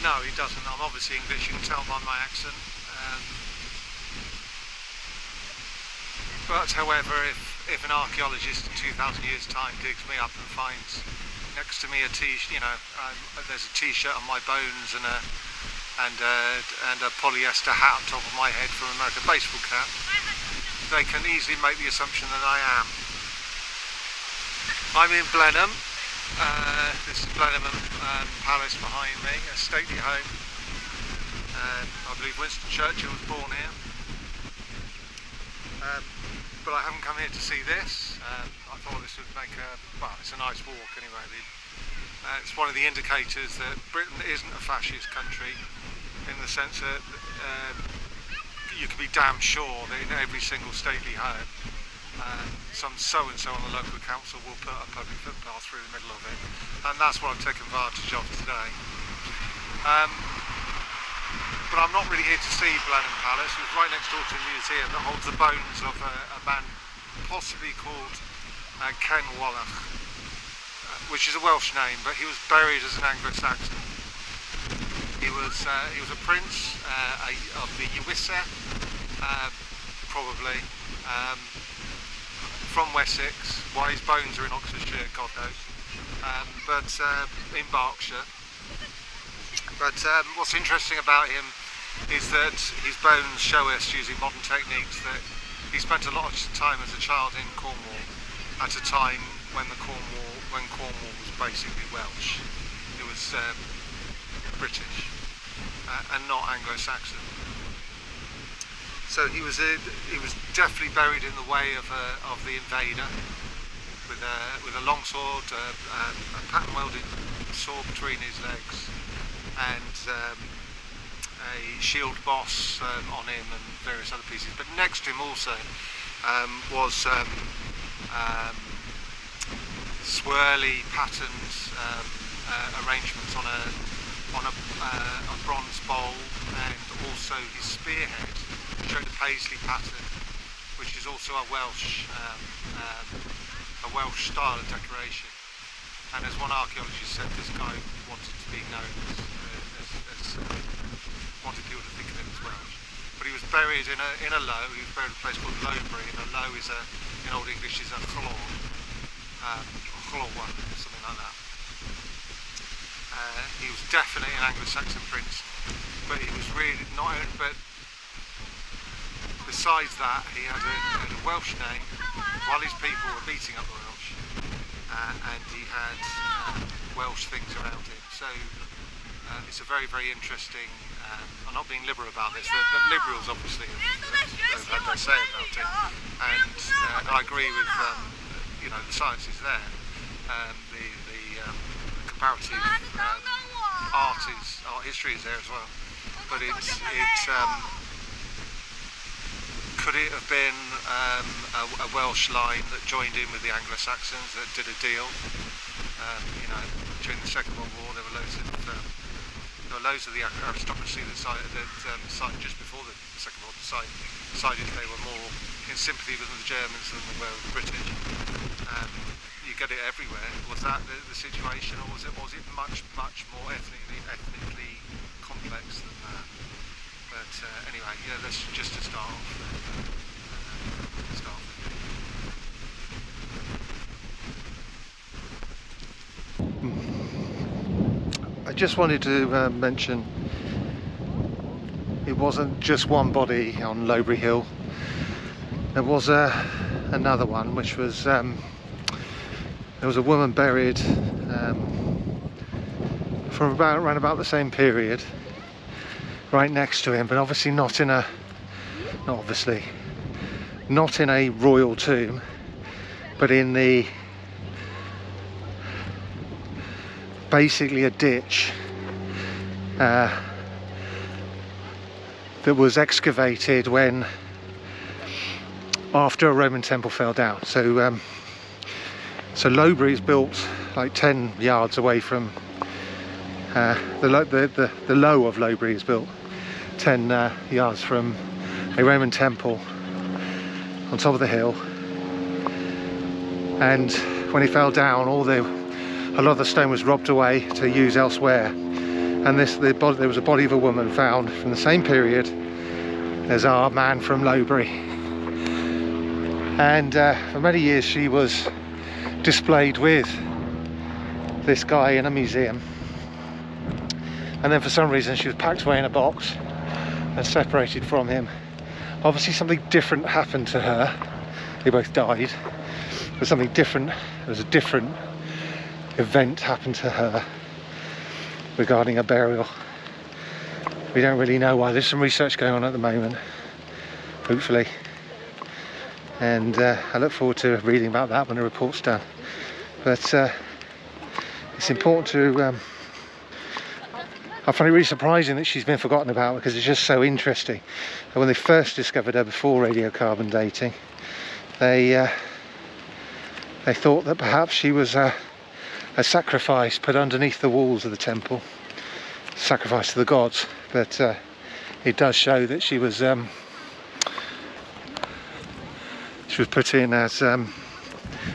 No, he doesn't. I'm obviously English, you can tell by my accent. But however, if an archaeologist in 2,000 years' time digs me up and finds next to me a there's a t-shirt on my bones and a polyester hat on top of my head from an American baseball cap, they can easily make the assumption that I am. I'm in Blenheim. This is Blenheim Palace behind me, a stately home. I believe Winston Churchill was born here. But I haven't come here to see this. I thought this would make well, it's a nice walk anyway. It's one of the indicators that Britain isn't a fascist country, in the sense that you can be damn sure that in every single stately home, some so-and-so on the local council will put a public footpath through the middle of it, and that's what I've taken advantage of today. But I'm not really here to see Blenheim Palace. It's right next door to a museum that holds the bones of a man possibly called Ken Wallach, which is a Welsh name, but he was buried as an Anglo-Saxon. He was a prince of the Ewysse, probably. From Wessex. Why his bones are in Oxfordshire, God knows, but in Berkshire. But what's interesting about him is that his bones show us, using modern techniques, that he spent a lot of time as a child in Cornwall at a time when Cornwall was basically Welsh. It was British and not Anglo-Saxon. So he was definitely buried in the way of the invader, with a long sword, a pattern welded sword between his legs, and a shield boss on him and various other pieces. But next to him also was swirly patterned arrangements on a bronze bowl, and also his spearhead showed a paisley pattern, which is also a Welsh style of decoration. And as one archaeologist said, this guy wanted to be known as wanted people to think of him as Welsh. But he was buried in a low. He was buried in a place called Lowbury, and a low is in Old English is a chlor, something like that. He was definitely an Anglo-Saxon prince, but he was really not. But besides that, he had a Welsh name while his people were beating up the Welsh, and he had Welsh things around him. So it's a very, very interesting. I'm not being liberal about this. The liberals obviously have had their say about it, and I agree with the science is there. The comparative art history is there as well, but could it have been a Welsh line that joined in with the Anglo-Saxons that did a deal? During the Second World War, there were loads of the aristocracy that sided just before the Second World War decided they were more in sympathy with the Germans than they were with the British. You get it everywhere. Was that the situation, or was it much more ethnically complex than that? But anyway, yeah, that's just to start off. I just wanted to mention it wasn't just one body on Lowbury Hill. There was another one, which was there was a woman buried from around about the same period, right next to him, but obviously not in a royal tomb, but in basically a ditch that was excavated after a Roman temple fell down. So Lowbury is built like 10 yards away from the low of Lowbury is built 10 yards from a Roman temple on top of the hill, and when he fell down, a lot of the stone was robbed away to use elsewhere, and there was a body of a woman found from the same period as our man from Lowbury. And for many years she was displayed with this guy in a museum, and then for some reason she was packed away in a box and separated from him. Obviously something different happened to her. They both died, but something different, there was a different event happened to her regarding a burial. We don't really know why. There's some research going on at the moment, hopefully, and I look forward to reading about that when the report's done. But it's important to I find it really surprising that she's been forgotten about, because it's just so interesting. And when they first discovered her before radiocarbon dating, they thought that perhaps she was a sacrifice put underneath the walls of the temple, sacrifice to the gods. But it does show that she was put in as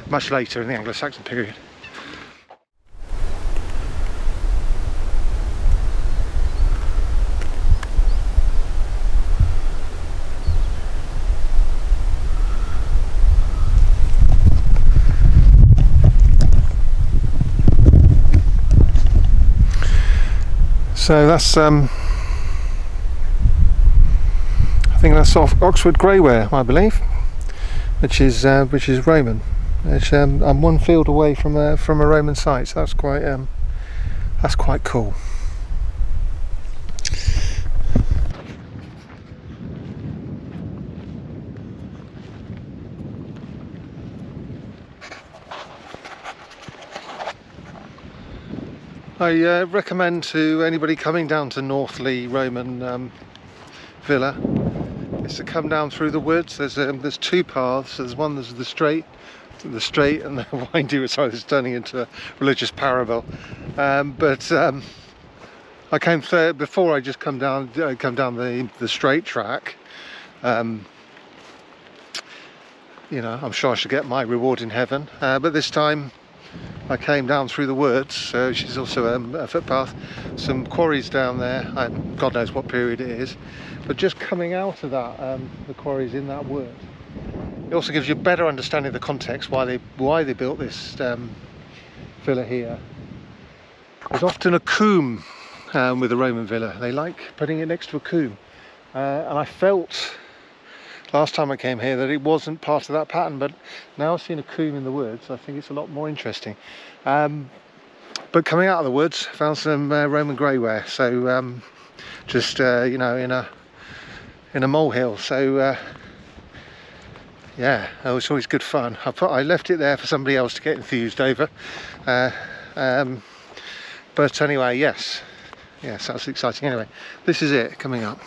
much later in the Anglo-Saxon period. So that's I think that's off Oxford Greyware, I believe, which is Roman. I'm one field away from a Roman site, so that's quite cool. I recommend to anybody coming down to North Leigh Roman Villa is to come down through the woods. There's two paths. There's one, there's the straight and the windy. Sorry, this is turning into a religious parable. But I came before. I just come down the straight track. You know, I'm sure I should get my reward in heaven. But this time I came down through the woods, which is also a footpath. Some quarries down there, God knows what period it is, but just coming out of that, the quarries in that wood, it also gives you a better understanding of the context, why they built this villa here. There's often a coombe with a Roman villa. They like putting it next to a coombe, and I felt last time I came here that it wasn't part of that pattern, but now I've seen a coombe in the woods, I think it's a lot more interesting. But coming out of the woods, found some Roman greyware, so just you know, in a molehill. So yeah, it was always good fun. I left it there for somebody else to get enthused over, but anyway, yes, that's exciting. Anyway, this is it coming up.